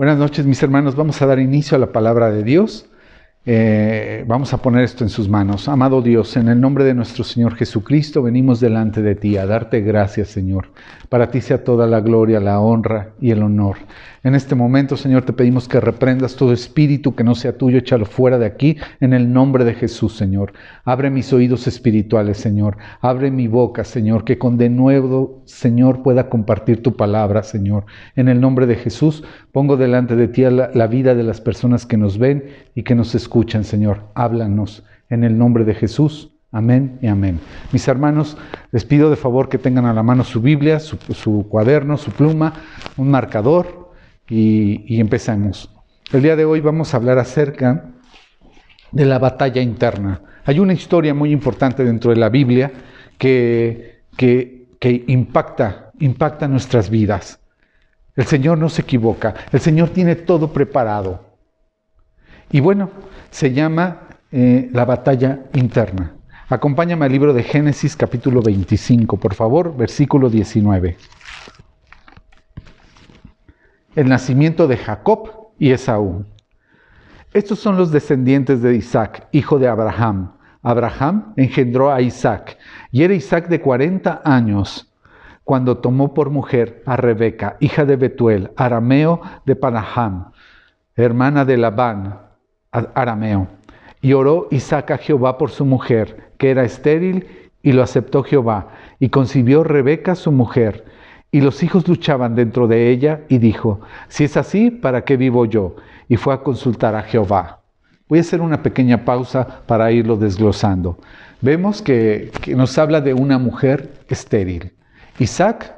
Buenas noches, mis hermanos. Vamos a dar inicio a la palabra de Dios. Vamos a poner esto en sus manos. Amado Dios, en el nombre de nuestro Señor Jesucristo, venimos delante de ti a darte gracias, Señor. Para ti sea toda la gloria, la honra y el honor. En este momento, Señor, te pedimos que reprendas todo espíritu que no sea tuyo, échalo fuera de aquí, en el nombre de Jesús, Señor. Abre mis oídos espirituales, Señor. Abre mi boca, Señor, que con denuedo, Señor, pueda compartir tu palabra, Señor. En el nombre de Jesús, pongo delante de ti la vida de las personas que nos ven y que nos escuchan, Señor. Háblanos en el nombre de Jesús. Amén y amén. Mis hermanos, les pido de favor que tengan a la mano su Biblia, su cuaderno, su pluma, un marcador y empecemos. El día de hoy vamos a hablar acerca de la batalla interna. Hay una historia muy importante dentro de la Biblia que impacta nuestras vidas. El Señor no se equivoca. El Señor tiene todo preparado. Y bueno, se llama la batalla interna. Acompáñame al libro de Génesis, capítulo 25, por favor, versículo 19. El nacimiento de Jacob y Esaú. Estos son los descendientes de Isaac, hijo de Abraham. Abraham engendró a Isaac, y era Isaac de 40 años, cuando tomó por mujer a Rebeca, hija de Betuel, arameo de Panaham, hermana de Labán, arameo. Y oró Isaac a Jehová por su mujer, que era estéril, y lo aceptó Jehová. Y concibió Rebeca su mujer. Y los hijos luchaban dentro de ella, y dijo, si es así, ¿para qué vivo yo? Y fue a consultar a Jehová. Voy a hacer una pequeña pausa para irlo desglosando. Vemos que nos habla de una mujer estéril. Isaac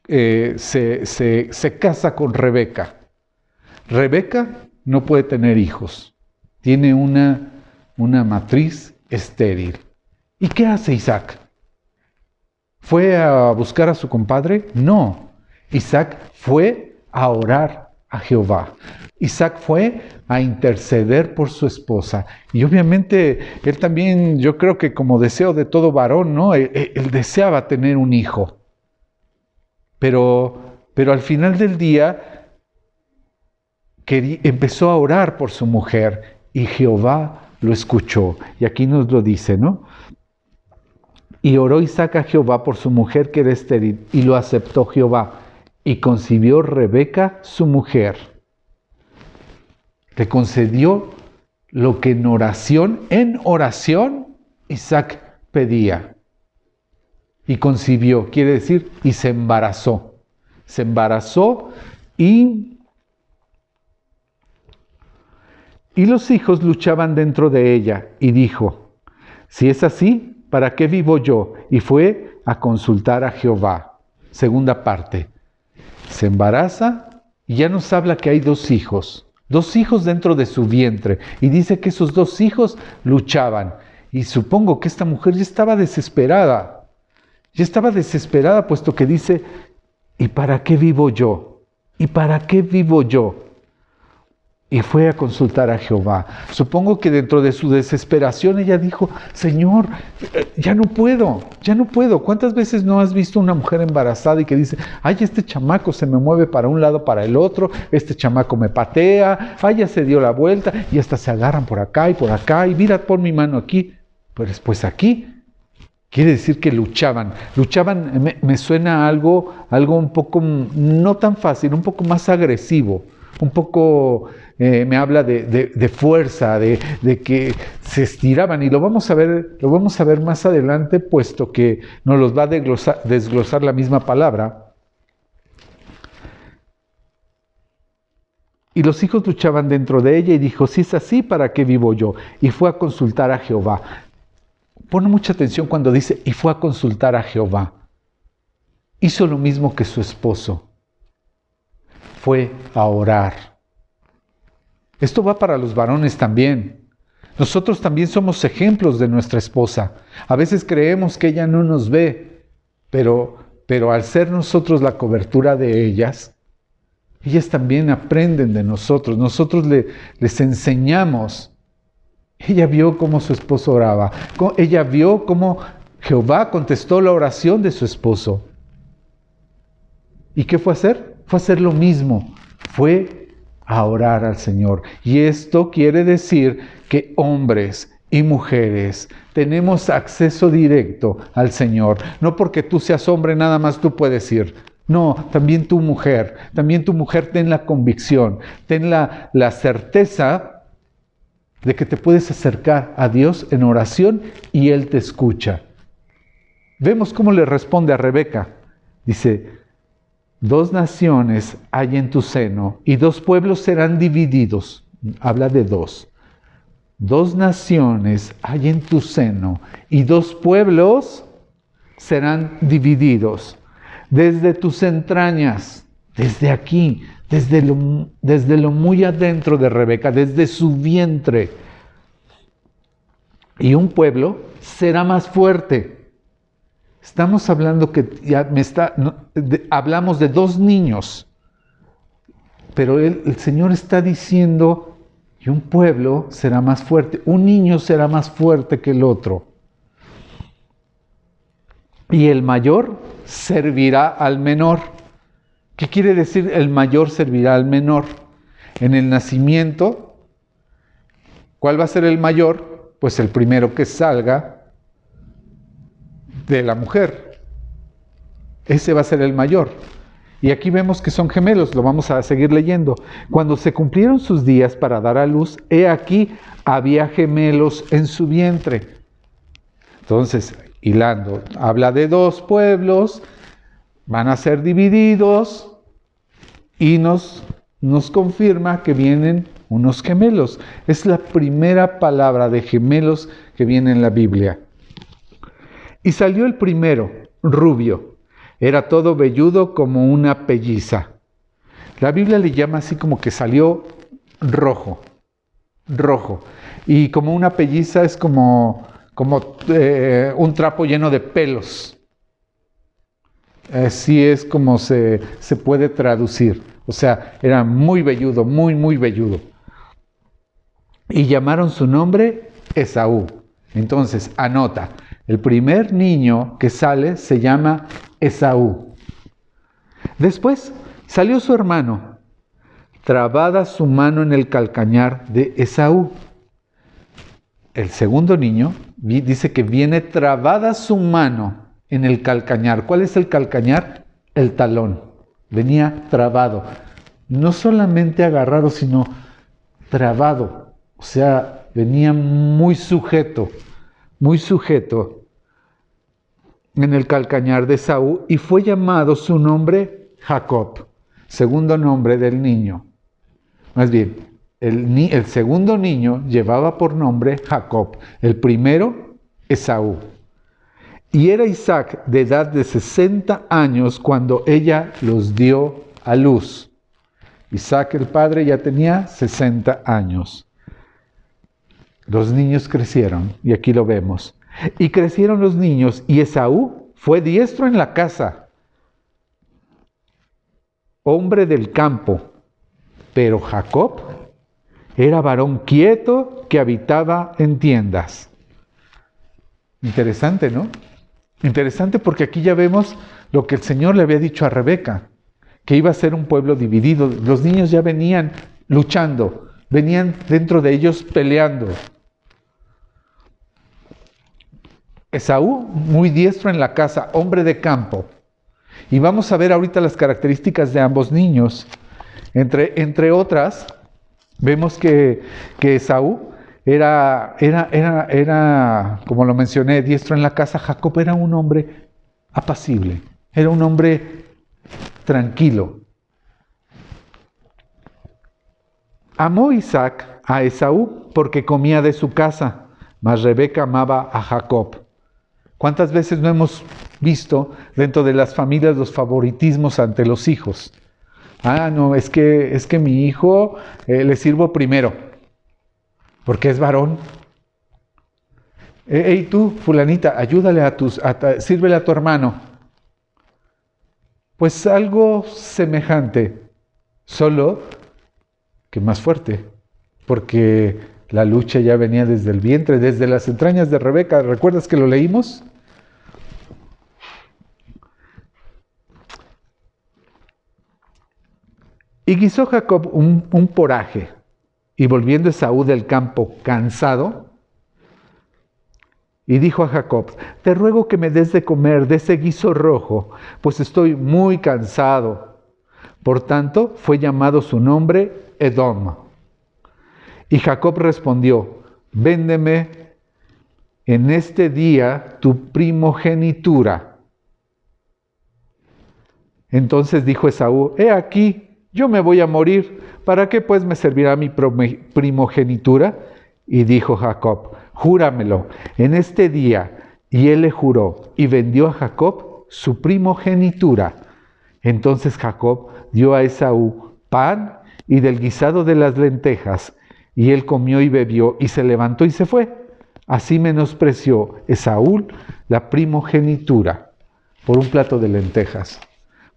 se casa con Rebeca. Rebeca no puede tener hijos. Tiene una matriz estéril. ¿Y qué hace Isaac? ¿Fue a buscar a su compadre? No. Isaac fue a orar a Jehová. Isaac fue a interceder por su esposa. Y obviamente él también, yo creo que como deseo de todo varón, ¿no? Él deseaba tener un hijo. Pero al final del día empezó a orar por su mujer y Jehová lo escuchó. Y aquí nos lo dice, ¿no? Y oró Isaac a Jehová por su mujer que era estéril, y lo aceptó Jehová. Y concibió Rebeca su mujer. Le concedió lo que en oración, Isaac pedía. Y concibió, quiere decir, y se embarazó. Se embarazó y los hijos luchaban dentro de ella. Y dijo, si es así, ¿para qué vivo yo? Y fue a consultar a Jehová. Segunda parte. Se embaraza y ya nos habla que hay dos hijos dentro de su vientre. Y dice que esos dos hijos luchaban. Y supongo que esta mujer ya estaba desesperada. Puesto que dice, ¿y para qué vivo yo? ¿Y para qué vivo yo? Y fue a consultar a Jehová. Supongo que dentro de su desesperación ella dijo, Señor, ya no puedo. ¿Cuántas veces no has visto una mujer embarazada y que dice, ay, este chamaco se me mueve para un lado, para el otro, este chamaco me patea, ay, ya se dio la vuelta, y hasta se agarran por acá, y mira, pon mi mano aquí. Pues aquí, quiere decir que luchaban, me suena algo un poco, no tan fácil, un poco más agresivo. Un poco me habla de fuerza, de que se estiraban, y lo vamos a ver más adelante, puesto que nos los va a desglosar la misma palabra. Y los hijos luchaban dentro de ella, y dijo, si es así, ¿para qué vivo yo? Y fue a consultar a Jehová. Pone mucha atención cuando dice, y fue a consultar a Jehová. Hizo lo mismo que su esposo. Fue a orar. Esto va para los varones también. Nosotros también somos ejemplos de nuestra esposa. A veces creemos que ella no nos ve, pero al ser nosotros la cobertura de ellas también aprenden de nosotros. Nosotros les enseñamos. Ella vio cómo su esposo oraba. Ella vio cómo Jehová contestó la oración de su esposo. ¿Y qué fue a hacer? Fue a hacer lo mismo. fue a orar al Señor. Y esto quiere decir que hombres y mujeres tenemos acceso directo al Señor. No porque tú seas hombre nada más tú puedes ir. No, también tu mujer ten la convicción, ten la certeza de que te puedes acercar a Dios en oración y Él te escucha. Vemos cómo le responde a Rebeca. Dice, 2 naciones hay en tu seno y 2 pueblos serán divididos. Habla de 2. 2 naciones hay en tu seno y 2 pueblos serán divididos. Desde tus entrañas, desde aquí, desde lo muy adentro de Rebeca, desde su vientre. Y un pueblo será más fuerte. Estamos hablando que hablamos de 2 niños, pero el Señor está diciendo, y un pueblo será más fuerte, un niño será más fuerte que el otro. Y el mayor servirá al menor. ¿Qué quiere decir el mayor servirá al menor? En el nacimiento, ¿cuál va a ser el mayor? Pues el primero que salga de la mujer. Ese va a ser el mayor. Y aquí vemos que son gemelos, lo vamos a seguir leyendo. Cuando se cumplieron sus días para dar a luz, he aquí, había gemelos en su vientre. Entonces, hilando, habla de 2 pueblos, van a ser divididos y nos confirma que vienen unos gemelos. Es la primera palabra de gemelos que viene en la Biblia. Y salió el primero, rubio. Era todo velludo como una pelliza. La Biblia le llama así como que salió rojo. Y como una pelliza es como un trapo lleno de pelos. Así es como se puede traducir. O sea, era muy velludo, muy velludo. Y llamaron su nombre Esaú. Entonces, anota, el primer niño que sale se llama Esaú. Después salió su hermano, trabada su mano en el calcañar de Esaú. El segundo niño dice que viene trabada su mano en el calcañar. ¿Cuál es el calcañar? El talón. Venía trabado. No solamente agarrado, sino trabado. O sea, venía muy sujeto en el calcañar de Esaú, y fue llamado su nombre Jacob, segundo nombre del niño. Más bien, el segundo niño llevaba por nombre Jacob, el primero Esaú. Y era Isaac de edad de 60 años cuando ella los dio a luz. Isaac el padre ya tenía 60 años. Los niños crecieron, y aquí lo vemos. Y crecieron los niños, y Esaú fue diestro en la casa, hombre del campo, pero Jacob era varón quieto que habitaba en tiendas. Interesante, ¿no? Interesante porque aquí ya vemos lo que el Señor le había dicho a Rebeca, que iba a ser un pueblo dividido. Los niños ya venían luchando, venían dentro de ellos peleando. Esaú, muy diestro en la casa, hombre de campo. Y vamos a ver ahorita las características de ambos niños. Entre otras, vemos que Esaú era, como lo mencioné, diestro en la casa. Jacob era un hombre apacible, era un hombre tranquilo. Amó Isaac a Esaú porque comía de su casa, mas Rebeca amaba a Jacob. ¿Cuántas veces no hemos visto dentro de las familias los favoritismos ante los hijos? No, es que mi hijo le sirvo primero, porque es varón. Hey tú, fulanita, ayúdale sírvele a tu hermano. Pues algo semejante, solo que más fuerte, porque la lucha ya venía desde el vientre, desde las entrañas de Rebeca. ¿Recuerdas que lo leímos? Y guisó Jacob un poraje, y volviendo Esaú del campo cansado, y dijo a Jacob: te ruego que me des de comer de ese guiso rojo, pues estoy muy cansado. Por tanto, fue llamado su nombre Edom. Y Jacob respondió: véndeme en este día tu primogenitura. Entonces dijo Esaú: he aquí, yo me voy a morir, ¿para qué pues me servirá mi primogenitura? Y dijo Jacob: júramelo en este día. Y él le juró, y vendió a Jacob su primogenitura. Entonces Jacob dio a Esaú pan y del guisado de las lentejas, y él comió y bebió, y se levantó y se fue. Así menospreció Esaú la primogenitura por un plato de lentejas.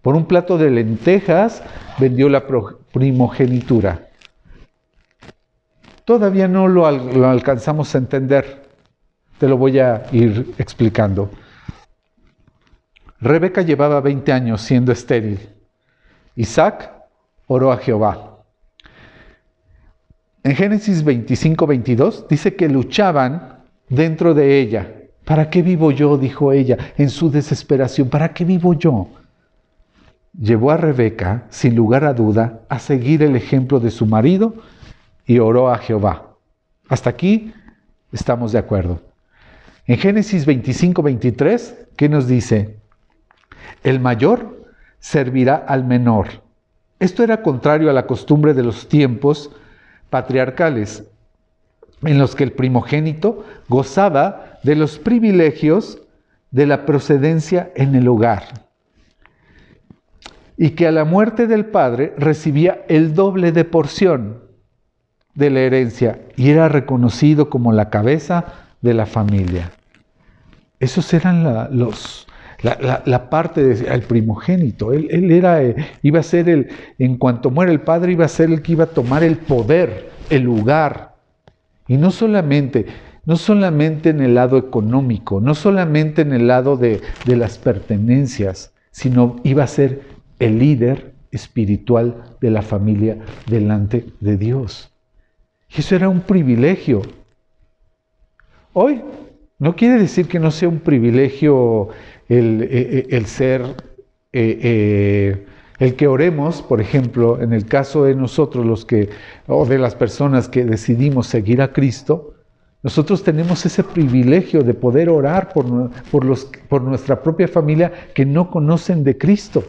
Por un plato de lentejas vendió la primogenitura. Todavía no lo alcanzamos a entender. Te lo voy a ir explicando. Rebeca llevaba 20 años siendo estéril. Isaac oró a Jehová. En Génesis 25-22 dice que luchaban dentro de ella. ¿Para qué vivo yo?, dijo ella en su desesperación. ¿Para qué vivo yo? Llevó a Rebeca, sin lugar a duda, a seguir el ejemplo de su marido y oró a Jehová. Hasta aquí estamos de acuerdo. En Génesis 25-23, ¿qué nos dice? El mayor servirá al menor. Esto era contrario a la costumbre de los tiempos patriarcales, en los que el primogénito gozaba de los privilegios de la procedencia en el hogar, y que a la muerte del padre recibía el doble de porción de la herencia y era reconocido como la cabeza de la familia. Esos eran la parte del primogénito. Él iba a ser en cuanto muera el padre, iba a ser el que iba a tomar el poder, el lugar. Y no solamente en el lado económico, no solamente en el lado de las pertenencias, sino iba a ser el líder espiritual de la familia delante de Dios. Y eso era un privilegio. Hoy no quiere decir que no sea un privilegio el ser, el que oremos, por ejemplo, en el caso de nosotros o de las personas que decidimos seguir a Cristo. Nosotros tenemos ese privilegio de poder orar por nuestra propia familia que no conocen de Cristo.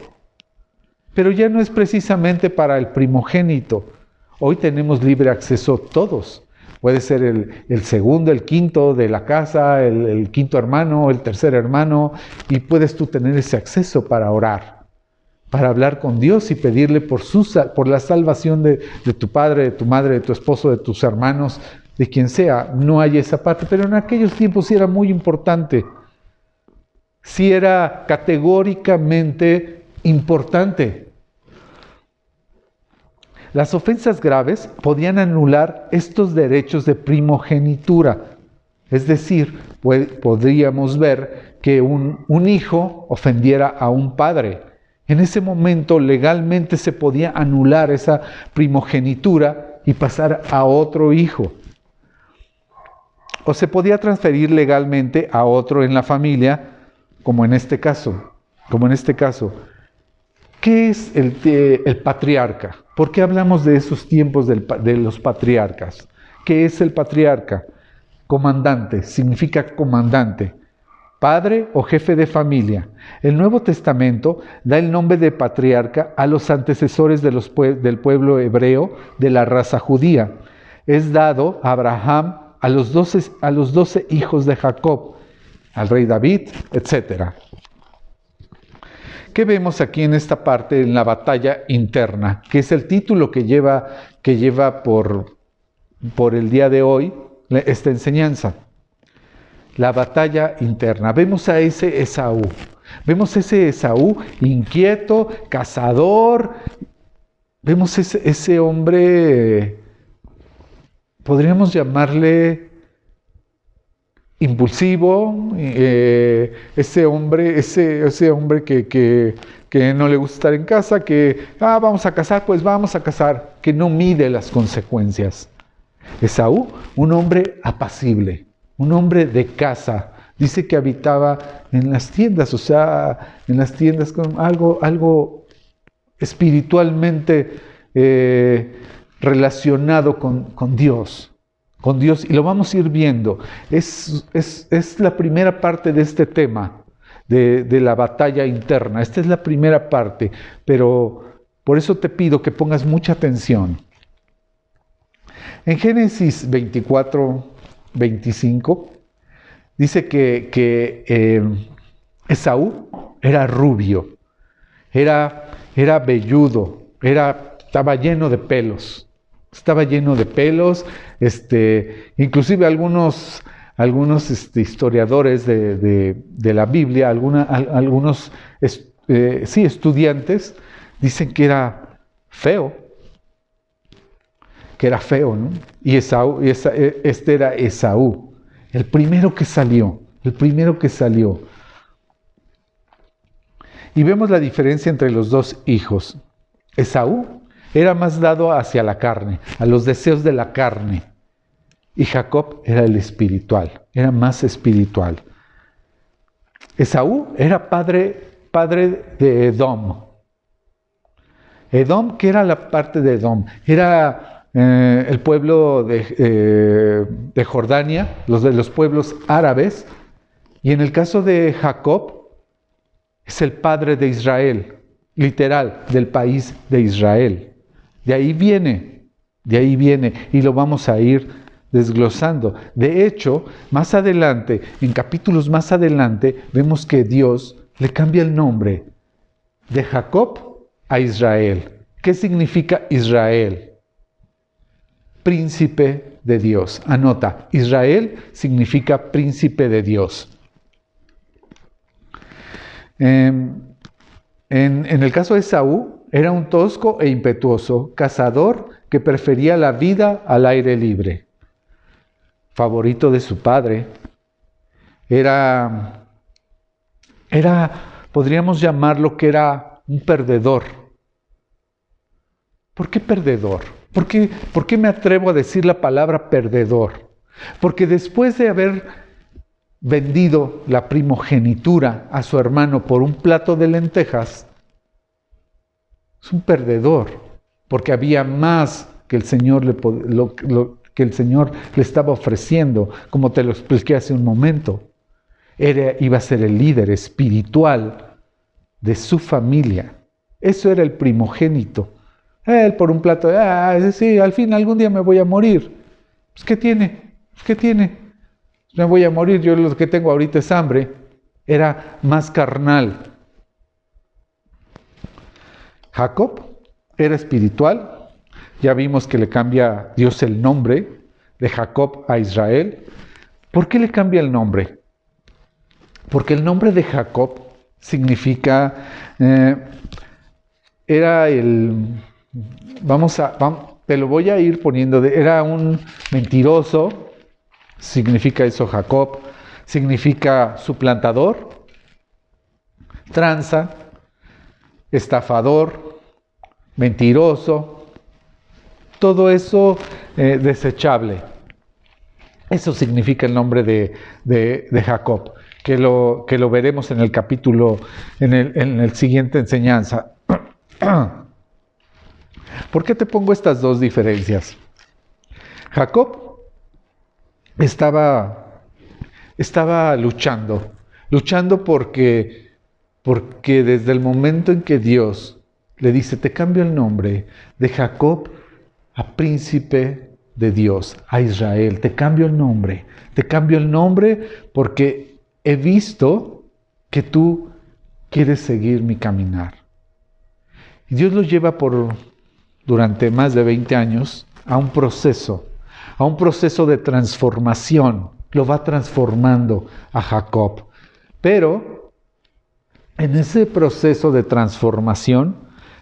Pero ya no es precisamente para el primogénito. Hoy tenemos libre acceso todos. Puede ser el segundo, el quinto de la casa, el quinto hermano, el tercer hermano, y puedes tú tener ese acceso para orar, para hablar con Dios y pedirle por la salvación de tu padre, de tu madre, de tu esposo, de tus hermanos, de quien sea. No hay esa parte, pero en aquellos tiempos sí era muy importante. Sí era categóricamente importante. Las ofensas graves podían anular estos derechos de primogenitura. Es decir, podríamos ver que un hijo ofendiera a un padre. En ese momento legalmente se podía anular esa primogenitura y pasar a otro hijo. O se podía transferir legalmente a otro en la familia, como en este caso. ¿Qué es el patriarca? ¿Por qué hablamos de esos tiempos de los patriarcas? ¿Qué es el patriarca? Comandante, significa comandante, padre o jefe de familia. El Nuevo Testamento da el nombre de patriarca a los antecesores del pueblo hebreo de la raza judía. Es dado a Abraham, a los 12 hijos de Jacob, al rey David, etc. ¿Qué vemos aquí en esta parte, en la batalla interna? Que es el título que lleva por el día de hoy esta enseñanza. La batalla interna. Vemos a ese Esaú. Vemos ese Esaú inquieto, cazador. Vemos ese hombre, podríamos llamarle impulsivo, ese hombre que no le gusta estar en casa, que vamos a cazar, pues vamos a cazar, que no mide las consecuencias. Esaú, un hombre apacible, un hombre de casa. Dice que habitaba en las tiendas, o sea, en las tiendas con algo espiritualmente relacionado con Dios. Con Dios, y lo vamos a ir viendo. Es la primera parte de este tema, de la batalla interna. Esta es la primera parte, pero por eso te pido que pongas mucha atención. En Génesis 24, 25, dice que Esaú era rubio, era velludo, estaba lleno de pelos. Estaba lleno de pelos, inclusive algunos historiadores de la Biblia, algunos estudiantes, dicen que era feo, ¿no? Y este era Esaú, el primero que salió. Y vemos la diferencia entre los dos hijos. Esaú era más dado hacia la carne, a los deseos de la carne. Y Jacob era el espiritual, era más espiritual. Esaú era padre de Edom. Edom, que era la parte de Edom, era el pueblo de Jordania, los pueblos árabes. Y en el caso de Jacob, es el padre de Israel, literal, del país de Israel. De ahí viene, y lo vamos a ir desglosando. De hecho, más adelante, en capítulos más adelante, vemos que Dios le cambia el nombre de Jacob a Israel. ¿Qué significa Israel? Príncipe de Dios. Anota, Israel significa príncipe de Dios. En el caso de Esaú, era un tosco e impetuoso, cazador que prefería la vida al aire libre. Favorito de su padre. Podríamos llamarlo que era un perdedor. ¿Por qué perdedor? ¿Por qué me atrevo a decir la palabra perdedor? Porque después de haber vendido la primogenitura a su hermano por un plato de lentejas, es un perdedor, porque había más que el Señor que el Señor le estaba ofreciendo, como te lo expliqué hace un momento. Iba a ser el líder espiritual de su familia. Eso era el primogénito. Él por un plato, sí, al fin algún día me voy a morir. Pues, ¿qué tiene? Me voy a morir, yo lo que tengo ahorita es hambre. Era más carnal. Jacob era espiritual. Ya vimos que le cambia Dios el nombre de Jacob a Israel. ¿Por qué le cambia el nombre? Porque el nombre de Jacob significa, te lo voy a ir poniendo, era un mentiroso, significa eso Jacob, significa suplantador, tranza, estafador, mentiroso, todo eso desechable. Eso significa el nombre de Jacob, que lo veremos en el capítulo, en el siguiente enseñanza. ¿Por qué te pongo estas dos diferencias? Jacob estaba luchando porque desde el momento en que Dios le dice, te cambio el nombre de Jacob a príncipe de Dios, a Israel, te cambio el nombre porque he visto que tú quieres seguir mi caminar. Y Dios lo lleva durante más de 20 años a un proceso de transformación. Lo va transformando a Jacob. Pero en ese proceso de transformación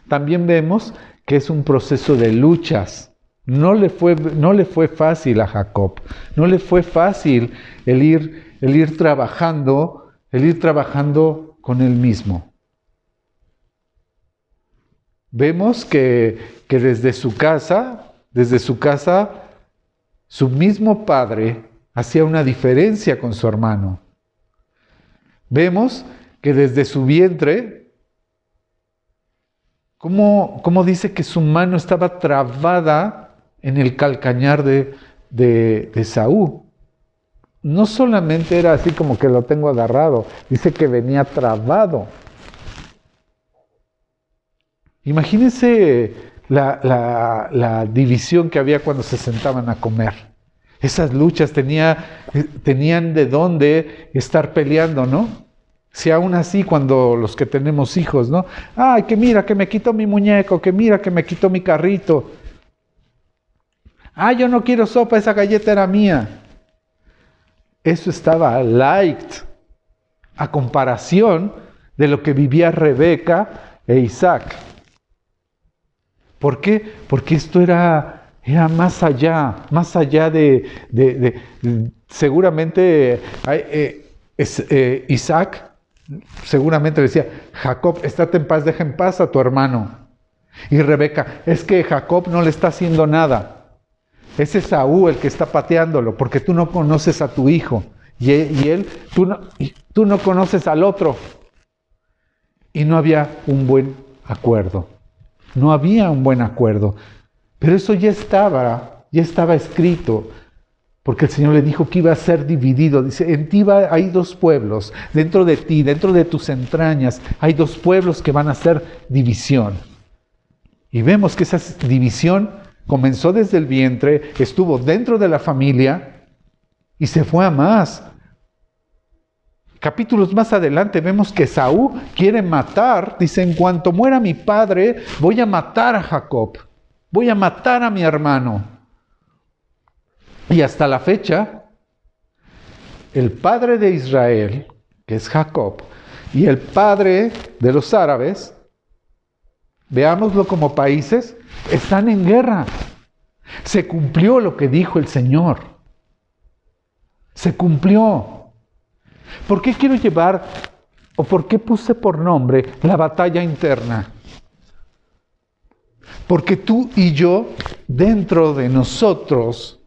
también vemos que es un proceso de luchas. No le fue fácil a Jacob. No le fue fácil el ir trabajando con él mismo. Vemos que desde su casa, su mismo padre hacía una diferencia con su hermano. Vemos que desde su vientre, ¿cómo dice que su mano estaba trabada en el calcañar de Esaú? No solamente era así como que lo tengo agarrado, dice que venía trabado. Imagínense la división que había cuando se sentaban a comer. Esas luchas tenían de dónde estar peleando, ¿no? Si aún así cuando los que tenemos hijos, ¿no? Ay, que mira que me quitó mi muñeco, que mira que me quitó mi carrito. Yo no quiero sopa, esa galleta era mía. Eso estaba light a comparación de lo que vivía Rebeca e Isaac. ¿Por qué? Porque esto era más allá de seguramente Isaac seguramente le decía, Jacob, estate en paz, deja en paz a tu hermano. Y Rebeca, es que Jacob no le está haciendo nada. Es Esaú el que está pateándolo, porque tú no conoces a tu hijo. Tú no conoces al otro. Y no había un buen acuerdo. No había un buen acuerdo. Pero eso ya estaba escrito. Porque el Señor le dijo que iba a ser dividido. Dice, en ti hay dos pueblos. Dentro de ti, dentro de tus entrañas, hay dos pueblos que van a hacer división. Y vemos que esa división comenzó desde el vientre, estuvo dentro de la familia y se fue a más. Capítulos más adelante vemos que Esaú quiere matar, dice, en cuanto muera mi padre, voy a matar a Jacob, voy a matar a mi hermano. Y hasta la fecha, el padre de Israel, que es Jacob, y el padre de los árabes, veámoslo como países, están en guerra. Se cumplió lo que dijo el Señor. Se cumplió. ¿Por qué quiero llevar, o por qué puse por nombre la batalla interna? Porque tú y yo, dentro de nosotros,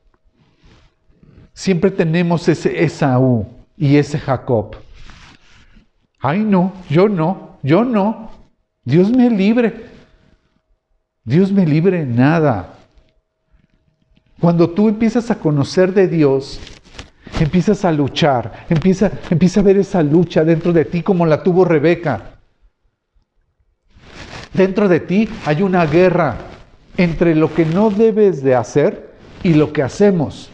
siempre tenemos ese Esaú y ese Jacob. Ay, no, yo no. Dios me libre. Dios me libre nada. Cuando tú empiezas a conocer de Dios, empiezas a luchar, empieza a ver esa lucha dentro de ti como la tuvo Rebeca. Dentro de ti hay una guerra entre lo que no debes de hacer y lo que hacemos.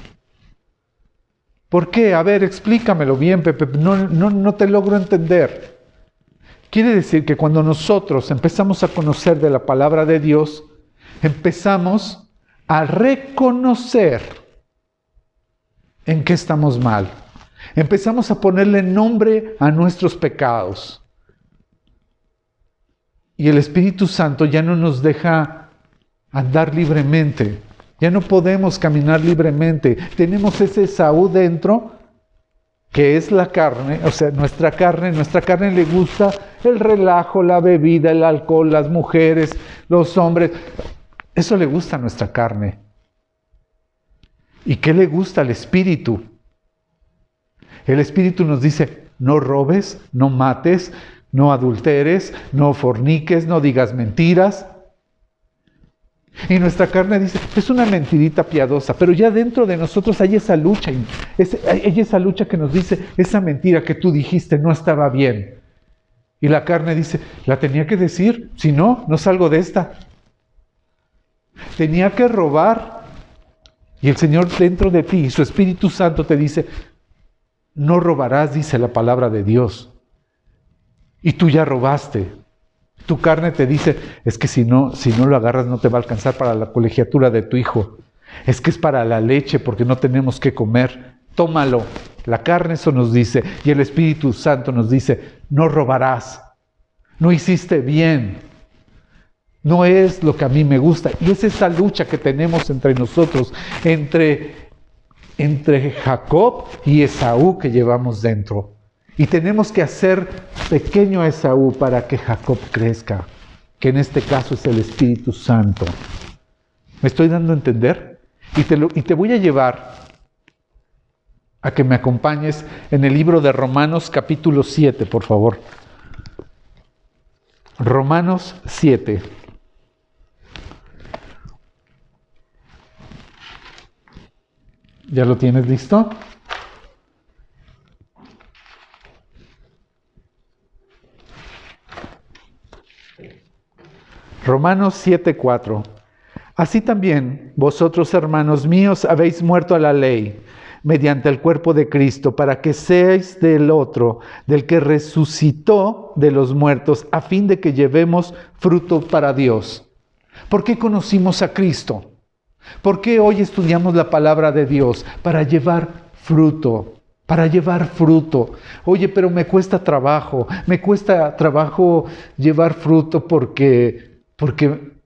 ¿Por qué? A ver, explícamelo bien, Pepe. No te logro entender. Quiere decir que cuando nosotros empezamos a conocer de la palabra de Dios, empezamos a reconocer en qué estamos mal. Empezamos a ponerle nombre a nuestros pecados. Y el Espíritu Santo ya no nos deja andar libremente. Ya no podemos caminar libremente. Tenemos ese Esaú dentro, que es la carne, o sea, nuestra carne le gusta el relajo, la bebida, el alcohol, las mujeres, los hombres. Eso le gusta a nuestra carne. ¿Y qué le gusta al Espíritu? El Espíritu nos dice, no robes, no mates, no adulteres, no forniques, no digas mentiras. Y nuestra carne dice, es una mentirita piadosa, pero ya dentro de nosotros hay esa lucha, hay esa lucha que nos dice, esa mentira que tú dijiste no estaba bien. Y la carne dice, la tenía que decir, si no, no salgo de esta. Tenía que robar. Y el Señor dentro de ti, su Espíritu Santo te dice, no robarás, dice la palabra de Dios. Y tú ya robaste. Tu carne te dice, es que si no lo agarras no te va a alcanzar para la colegiatura de tu hijo. Es que es para la leche porque no tenemos que comer. Tómalo. La carne eso nos dice. Y el Espíritu Santo nos dice, no robarás. No hiciste bien. no es lo que a mí me gusta. Y es esa lucha que tenemos entre nosotros, entre Jacob y Esaú que llevamos dentro. Y tenemos que hacer pequeño a Esaú para que Jacob crezca, que en este caso es el Espíritu Santo. ¿Me estoy dando a entender? Y te voy a llevar a que me acompañes en el libro de Romanos capítulo 7, por favor. Romanos 7. ¿Ya lo tienes listo? Romanos 7:4. Así también vosotros, hermanos míos, habéis muerto a la ley mediante el cuerpo de Cristo, para que seáis del otro, del que resucitó de los muertos, a fin de que llevemos fruto para Dios. ¿Por qué conocimos a Cristo? ¿Por qué hoy estudiamos la palabra de Dios? Para llevar fruto, para llevar fruto. Oye, pero me cuesta trabajo llevar fruto porque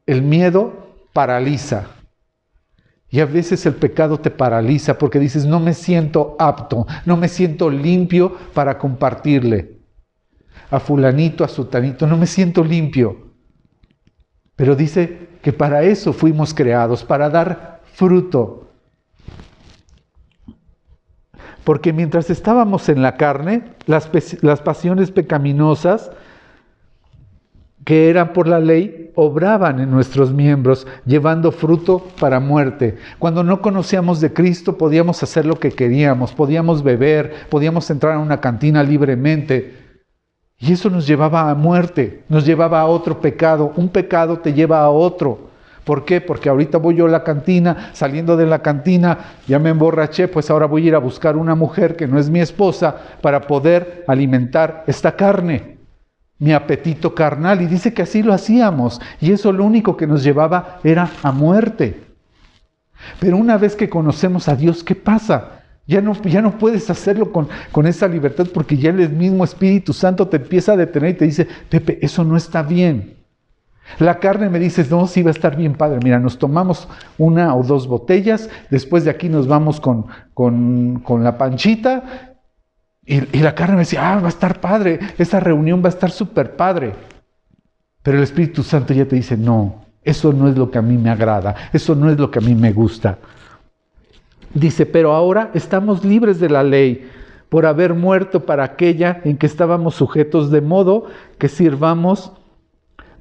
el miedo paraliza. Y a veces el pecado te paraliza porque dices, no me siento apto, no me siento limpio para compartirle a fulanito, a sutanito, no me siento limpio. Pero dice que para eso fuimos creados, para dar fruto. Porque mientras estábamos en la carne, las pasiones pecaminosas que eran por la ley, obraban en nuestros miembros, llevando fruto para muerte. Cuando no conocíamos de Cristo, podíamos hacer lo que queríamos, podíamos beber, podíamos entrar a una cantina libremente. Y eso nos llevaba a muerte, nos llevaba a otro pecado. Un pecado te lleva a otro. ¿Por qué? Porque ahorita voy yo a la cantina, saliendo de la cantina, ya me emborraché, pues ahora voy a ir a buscar una mujer que no es mi esposa para poder alimentar esta carne, mi apetito carnal. Y dice que así lo hacíamos. Y eso lo único que nos llevaba era a muerte. Pero una vez que conocemos a Dios, ¿qué pasa? Ya no puedes hacerlo con esa libertad, porque ya el mismo Espíritu Santo te empieza a detener y te dice, Pepe, eso no está bien. La carne me dice, no, sí va a estar bien padre. Mira, nos tomamos 1 o 2 botellas, después de aquí nos vamos con la panchita, y la carne me decía, va a estar padre, esa reunión va a estar súper padre. Pero el Espíritu Santo ya te dice, no, eso no es lo que a mí me agrada, eso no es lo que a mí me gusta. Dice, pero ahora estamos libres de la ley por haber muerto para aquella en que estábamos sujetos, de modo que sirvamos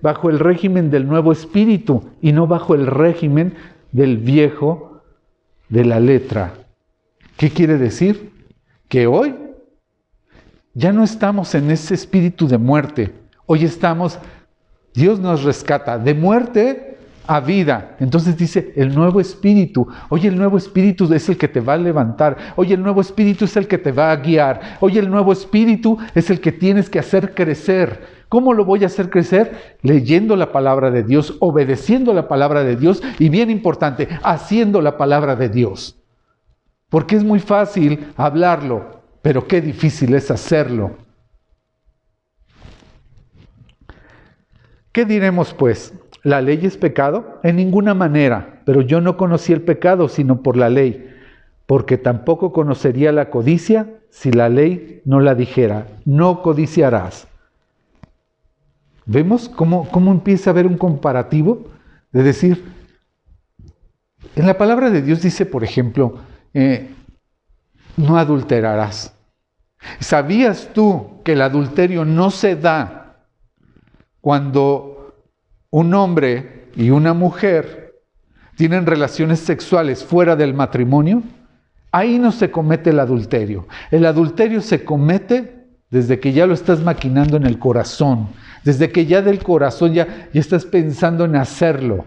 bajo el régimen del nuevo espíritu y no bajo el régimen del viejo de la letra. ¿Qué quiere decir? Que hoy ya no estamos en ese espíritu de muerte. Hoy estamos, Dios nos rescata de muerte a vida. Entonces dice, el nuevo espíritu. Oye, el nuevo espíritu es el que te va a levantar. Oye, el nuevo espíritu es el que te va a guiar. Oye, el nuevo espíritu es el que tienes que hacer crecer. ¿Cómo lo voy a hacer crecer? Leyendo la palabra de Dios, obedeciendo la palabra de Dios y, bien importante, haciendo la palabra de Dios. Porque es muy fácil hablarlo, pero qué difícil es hacerlo. ¿Qué diremos pues? ¿La ley es pecado? En ninguna manera, pero yo no conocí el pecado sino por la ley, porque tampoco conocería la codicia si la ley no la dijera, no codiciarás. ¿Vemos cómo empieza a haber un comparativo? De decir, en la palabra de Dios dice, por ejemplo, no adulterarás. ¿Sabías tú que el adulterio no se da cuando un hombre y una mujer tienen relaciones sexuales fuera del matrimonio? Ahí no se comete el adulterio. El adulterio se comete desde que ya lo estás maquinando en el corazón, desde que ya del corazón ya estás pensando en hacerlo.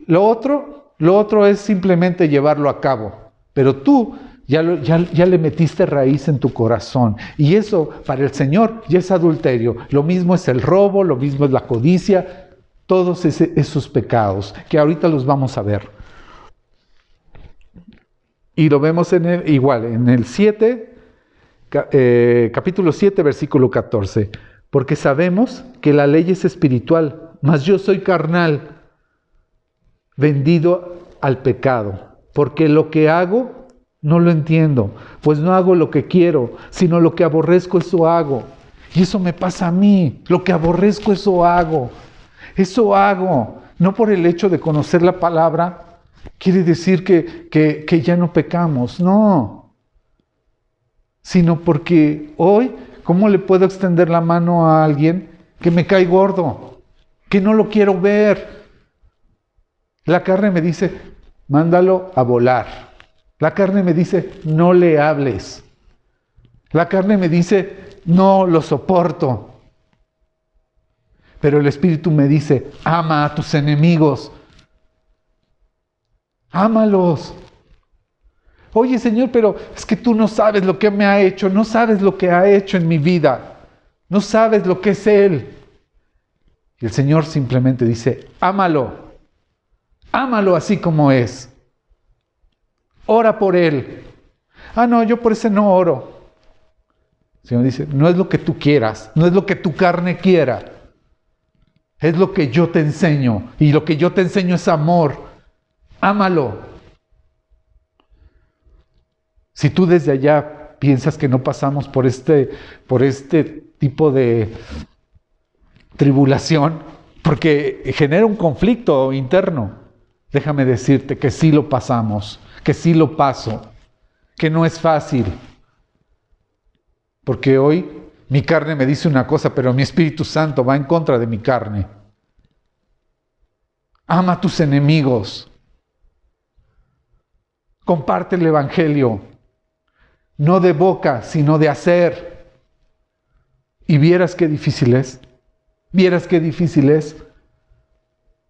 Lo otro es simplemente llevarlo a cabo, pero tú ya le metiste raíz en tu corazón. Y eso para el Señor ya es adulterio. Lo mismo es el robo, lo mismo es la codicia, todos esos pecados, que ahorita los vamos a ver. Y lo vemos en el 7, capítulo 7, versículo 14. Porque sabemos que la ley es espiritual, mas yo soy carnal, vendido al pecado, porque lo que hago no lo entiendo, pues no hago lo que quiero, sino lo que aborrezco, eso hago. Y eso me pasa a mí, lo que aborrezco, eso hago. Eso hago, no por el hecho de conocer la palabra, quiere decir que ya no pecamos, no. Sino porque hoy, ¿cómo le puedo extender la mano a alguien que me cae gordo? Que no lo quiero ver. La carne me dice, mándalo a volar. La carne me dice, no le hables. La carne me dice, no lo soporto. Pero el Espíritu me dice, ama a tus enemigos. Ámalos. Oye, Señor, pero es que tú no sabes lo que me ha hecho, no sabes lo que ha hecho en mi vida, no sabes lo que es Él. Y el Señor simplemente dice, ámalo. Ámalo así como es. Ora por Él. Ah, no, yo por ese no oro. El Señor dice, no es lo que tú quieras, no es lo que tu carne quiera. Es lo que yo te enseño. Y lo que yo te enseño es amor. Ámalo. Si tú desde allá piensas que no pasamos por este tipo de tribulación, porque genera un conflicto interno, déjame decirte que sí lo pasamos, que sí lo paso, que no es fácil. Porque hoy mi carne me dice una cosa, pero mi Espíritu Santo va en contra de mi carne. Ama a tus enemigos. Comparte el Evangelio. No de boca, sino de hacer. Y vieras qué difícil es. Vieras qué difícil es.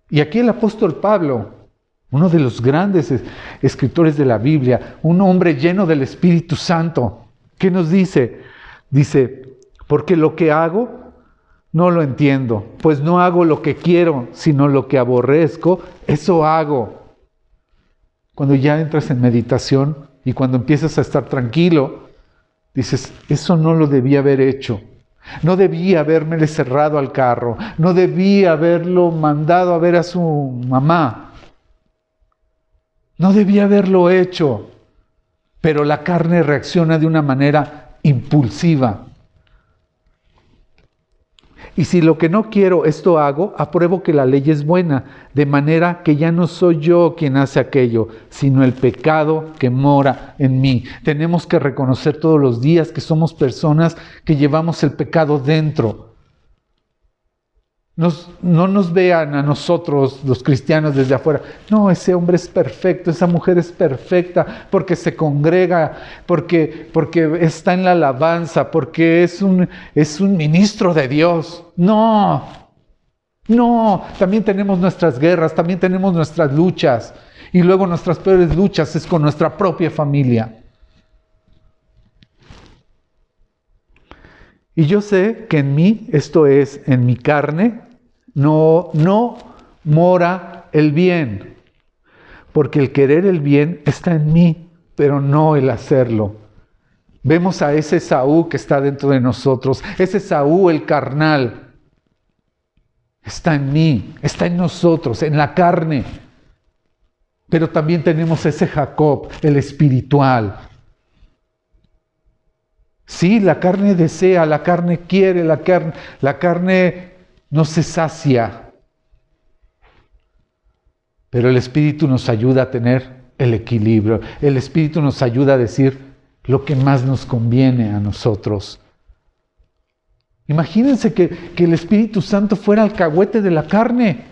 Y aquí el apóstol Pablo, uno de los grandes escritores de la Biblia, un hombre lleno del Espíritu Santo, ¿qué nos dice? Dice, porque lo que hago no lo entiendo, pues no hago lo que quiero, sino lo que aborrezco, eso hago. Cuando ya entras en meditación y cuando empiezas a estar tranquilo, dices, eso no lo debía haber hecho. No debía haberme cerrado al carro, no debía haberlo mandado a ver a su mamá. No debía haberlo hecho, pero la carne reacciona de una manera impulsiva. Y si lo que no quiero, esto hago, apruebo que la ley es buena, de manera que ya no soy yo quien hace aquello, sino el pecado que mora en mí. Tenemos que reconocer todos los días que somos personas que llevamos el pecado dentro. No nos vean a nosotros, los cristianos, desde afuera. No, ese hombre es perfecto, esa mujer es perfecta, porque se congrega, porque está en la alabanza, porque es un ministro de Dios. No, también tenemos nuestras guerras, también tenemos nuestras luchas. Y luego nuestras peores luchas es con nuestra propia familia. Y yo sé que en mí, esto es, en mi carne, no mora el bien. Porque el querer el bien está en mí, pero no el hacerlo. Vemos a ese Esaú que está dentro de nosotros, ese Esaú el carnal. Está en mí, está en nosotros, en la carne. Pero también tenemos ese Jacob, el espiritual. Sí, la carne desea, la carne quiere, la carne no se sacia. Pero el Espíritu nos ayuda a tener el equilibrio. El Espíritu nos ayuda a decir lo que más nos conviene a nosotros. Imagínense que el Espíritu Santo fuera alcahuete de la carne.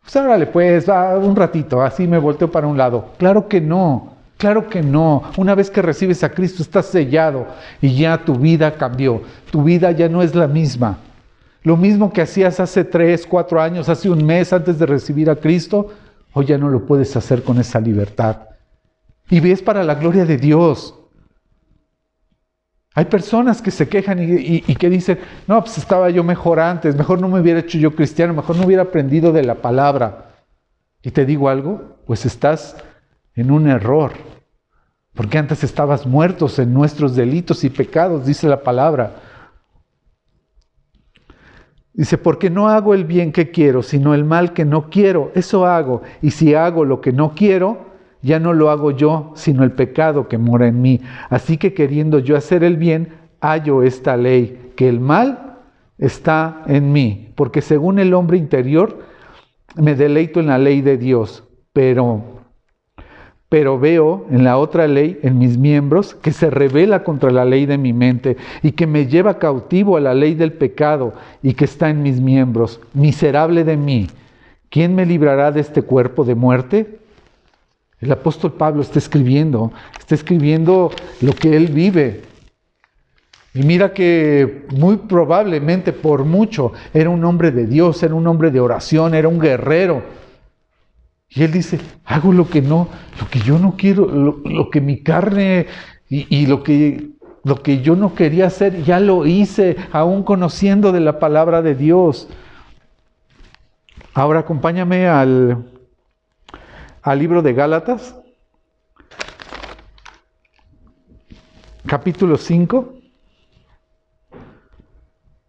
Pues órale, pues, va un ratito, así me volteo para un lado. Claro que no. Claro que no. Una vez que recibes a Cristo estás sellado y ya tu vida cambió. Tu vida ya no es la misma. Lo mismo que hacías hace 3, 4 años, hace un mes antes de recibir a Cristo, hoy ya no lo puedes hacer con esa libertad. Y ves para la gloria de Dios. Hay personas que se quejan y que dicen, no, pues estaba yo mejor antes, mejor no me hubiera hecho yo cristiano, mejor no hubiera aprendido de la palabra. Y te digo algo, pues estás en un error. Porque antes estabas muertos en nuestros delitos y pecados, dice la palabra. Dice, porque no hago el bien que quiero, sino el mal que no quiero. Eso hago. Y si hago lo que no quiero, ya no lo hago yo, sino el pecado que mora en mí. Así que queriendo yo hacer el bien, hallo esta ley, que el mal está en mí. Porque según el hombre interior, me deleito en la ley de Dios. Pero veo en la otra ley, en mis miembros, que se rebela contra la ley de mi mente y que me lleva cautivo a la ley del pecado y que está en mis miembros. Miserable de mí, ¿quién me librará de este cuerpo de muerte? El apóstol Pablo está escribiendo lo que él vive. Y mira que muy probablemente por mucho era un hombre de Dios, era un hombre de oración, era un guerrero. Y él dice, hago lo que yo no quiero, lo que mi carne y lo que yo no quería hacer, ya lo hice, aún conociendo de la palabra de Dios. Ahora acompáñame al libro de Gálatas, capítulo 5,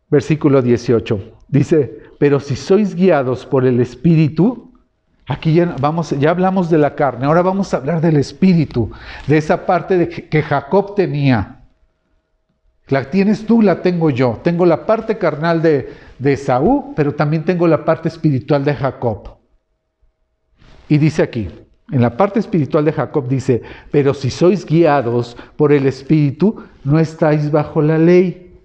versículo 18. Dice, pero si sois guiados por el Espíritu. Aquí ya hablamos de la carne, ahora vamos a hablar del espíritu, de esa parte que Jacob tenía. La tienes tú, la tengo yo. Tengo la parte carnal de Esaú, pero también tengo la parte espiritual de Jacob. Y dice aquí, en la parte espiritual de Jacob dice, pero si sois guiados por el espíritu, no estáis bajo la ley.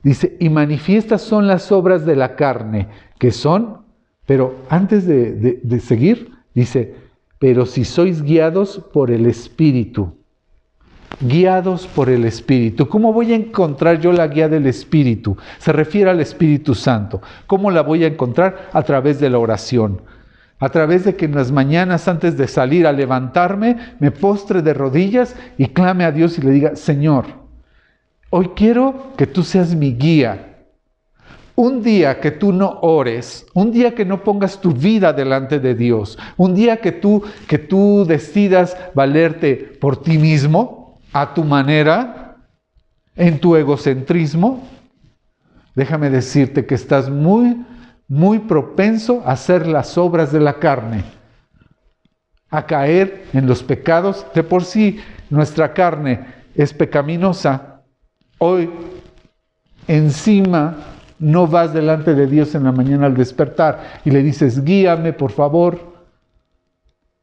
Dice, y manifiestas son las obras de la carne, que son... Pero antes de seguir, dice, pero si sois guiados por el Espíritu. Guiados por el Espíritu. ¿Cómo voy a encontrar yo la guía del Espíritu? Se refiere al Espíritu Santo. ¿Cómo la voy a encontrar? A través de la oración. A través de que en las mañanas antes de salir a levantarme, me postre de rodillas y clame a Dios y le diga, Señor, hoy quiero que tú seas mi guía. Un día que tú no ores, un día que no pongas tu vida delante de Dios, un día que tú decidas valerte por ti mismo, a tu manera, en tu egocentrismo, déjame decirte que estás muy, muy propenso a hacer las obras de la carne, a caer en los pecados. De por sí, nuestra carne es pecaminosa. Hoy, encima, no vas delante de Dios en la mañana al despertar y le dices, guíame, por favor.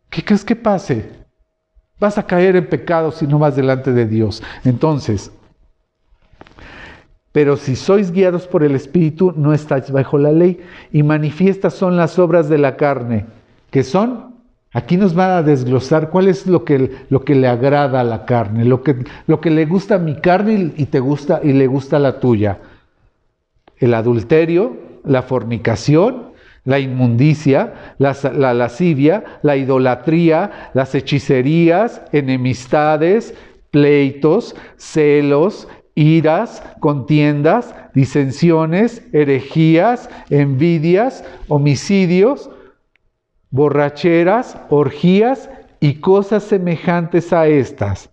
¿Qué crees que pase? Vas a caer en pecado si no vas delante de Dios. Entonces, pero si sois guiados por el Espíritu, no estáis bajo la ley. Y manifiestas son las obras de la carne, que son, aquí nos van a desglosar cuál es lo que le agrada a la carne, lo que le gusta a mi carne y le gusta a la tuya. El adulterio, la fornicación, la inmundicia, la lascivia, la idolatría, las hechicerías, enemistades, pleitos, celos, iras, contiendas, disensiones, herejías, envidias, homicidios, borracheras, orgías y cosas semejantes a estas,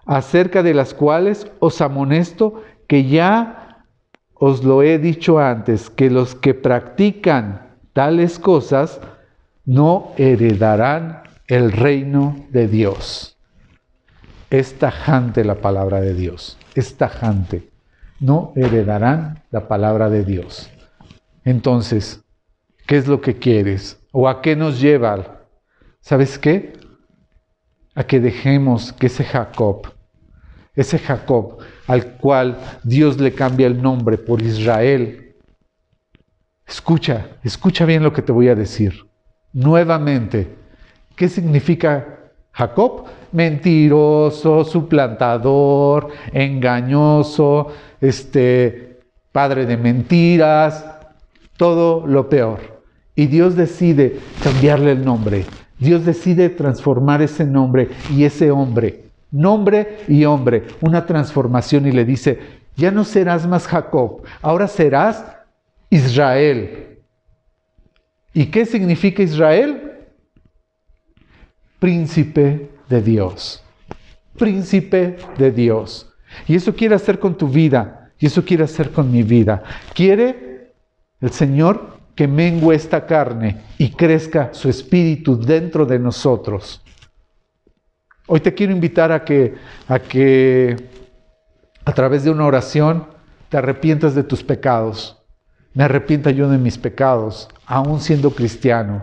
acerca de las cuales os amonesto que ya os lo he dicho antes, que los que practican tales cosas no heredarán el reino de Dios. Es tajante la palabra de Dios, es tajante. No heredarán la palabra de Dios. Entonces, ¿qué es lo que quieres? ¿O a qué nos lleva? ¿Sabes qué? A que dejemos que ese Jacob al cual Dios le cambia el nombre por Israel. Escucha bien lo que te voy a decir. Nuevamente, ¿qué significa Jacob? Mentiroso, suplantador, engañoso, padre de mentiras, todo lo peor. Y Dios decide cambiarle el nombre. Dios decide transformar ese nombre y ese hombre. Nombre y hombre, una transformación, y le dice, ya no serás más Jacob, ahora serás Israel. ¿Y qué significa Israel? Príncipe de Dios. Príncipe de Dios. Y eso quiere hacer con tu vida, y eso quiere hacer con mi vida. Quiere El Señor que mengue esta carne y crezca su espíritu dentro de nosotros. Hoy te quiero invitar a que a través de una oración te arrepientas de tus pecados. Me arrepiento yo de mis pecados, aún siendo cristiano,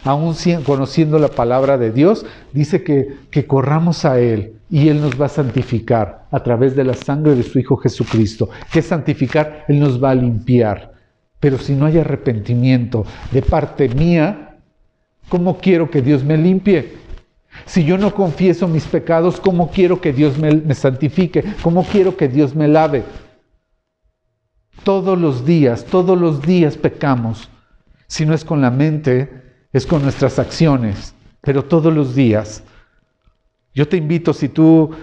aún conociendo la palabra de Dios. Dice que corramos a Él y Él nos va a santificar a través de la sangre de su Hijo Jesucristo. ¿Qué es santificar? Él nos va a limpiar. Pero si no hay arrepentimiento de parte mía, ¿cómo quiero que Dios me limpie? Si yo no confieso mis pecados, ¿cómo quiero que Dios me santifique? ¿Cómo quiero que Dios me lave? Todos los días pecamos. Si no es con la mente, es con nuestras acciones. Pero todos los días. Yo te invito, si tú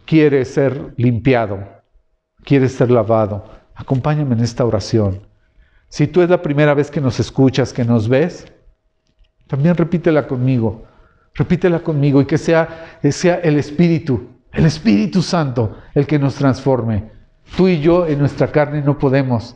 quieres ser limpiado, quieres ser lavado, acompáñame en esta oración. Si tú es la primera vez que nos escuchas, que nos ves, también repítela conmigo y que sea el Espíritu Santo el que nos transforme. Tú y yo en nuestra carne no podemos,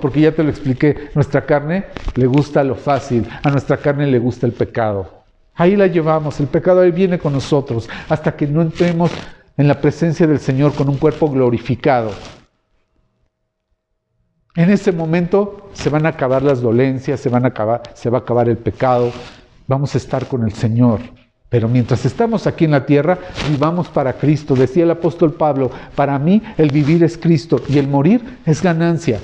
porque ya te lo expliqué, nuestra carne le gusta lo fácil, a nuestra carne le gusta el pecado. Ahí la llevamos, el pecado ahí viene con nosotros, hasta que no entremos en la presencia del Señor con un cuerpo glorificado. En ese momento se van a acabar las dolencias, se va a acabar el pecado, vamos a estar con el Señor. Pero mientras estamos aquí en la tierra, vivamos para Cristo. Decía el apóstol Pablo, para mí el vivir es Cristo y el morir es ganancia.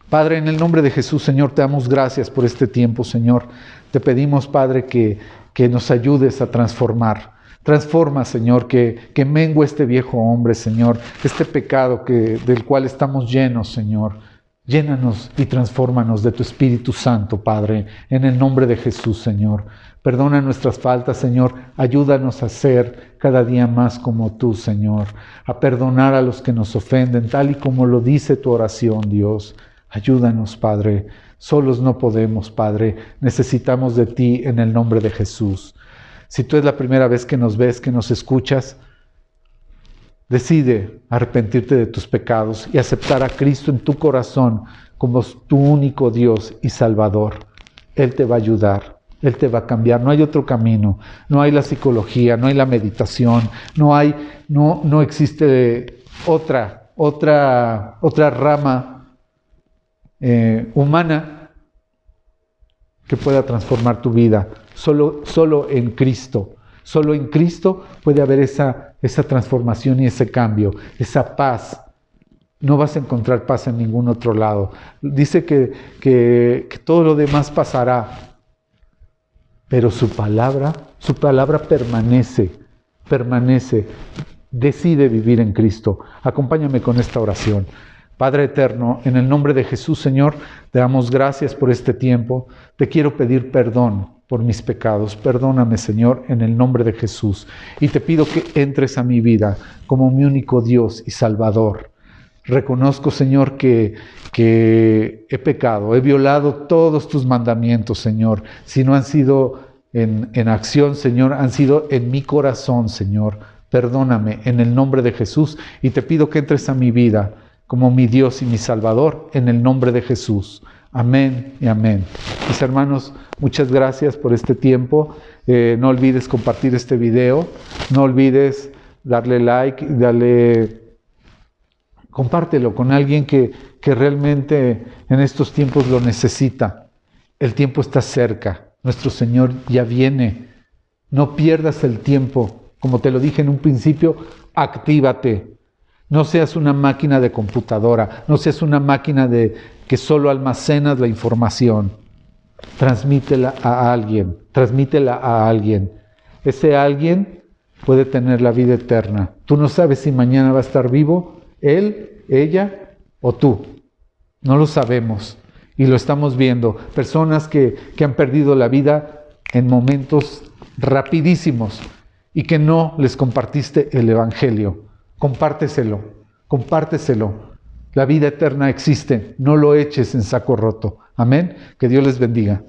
Padre, en el nombre de Jesús, Señor, te damos gracias por este tiempo, Señor. Te pedimos, Padre, que nos ayudes a transformar. Transforma, Señor, que mengue este viejo hombre, Señor, este pecado del cual estamos llenos, Señor. Llénanos y transfórmanos de tu Espíritu Santo, Padre, en el nombre de Jesús, Señor. Perdona nuestras faltas, Señor. Ayúdanos a ser cada día más como tú, Señor. A perdonar a los que nos ofenden, tal y como lo dice tu oración, Dios. Ayúdanos, Padre. Solos no podemos, Padre. Necesitamos de ti en el nombre de Jesús. Si tú es la primera vez que nos ves, que nos escuchas, decide arrepentirte de tus pecados y aceptar a Cristo en tu corazón como tu único Dios y Salvador. Él te va a ayudar, Él te va a cambiar. No hay otro camino, no hay la psicología, no hay la meditación, no existe otra rama humana que pueda transformar tu vida. Solo en Cristo. Solo en Cristo puede haber esa transformación y ese cambio, esa paz. No vas a encontrar paz en ningún otro lado. Dice que todo lo demás pasará, pero su palabra permanece. Decide vivir en Cristo. Acompáñame con esta oración. Padre eterno, en el nombre de Jesús, Señor, te damos gracias por este tiempo. Te quiero pedir perdón por mis pecados. Perdóname, Señor, en el nombre de Jesús. Y te pido que entres a mi vida como mi único Dios y Salvador. Reconozco, Señor, que he pecado, he violado todos tus mandamientos, Señor. Si no han sido en acción, Señor, han sido en mi corazón, Señor. Perdóname en el nombre de Jesús y te pido que entres a mi vida como mi Dios y mi Salvador, en el nombre de Jesús. Amén y amén. Mis hermanos, muchas gracias por este tiempo. No olvides compartir este video. No olvides darle like, compártelo con alguien que realmente en estos tiempos lo necesita. El tiempo está cerca. Nuestro Señor ya viene. No pierdas el tiempo. Como te lo dije en un principio, actívate. No seas una máquina de computadora, no seas una máquina que solo almacenas la información. Transmítela a alguien. Ese alguien puede tener la vida eterna. Tú no sabes si mañana va a estar vivo, él, ella o tú. No lo sabemos y lo estamos viendo. Personas que han perdido la vida en momentos rapidísimos y que no les compartiste el Evangelio. Compárteselo. La vida eterna existe. No lo eches en saco roto. Amén. Que Dios les bendiga.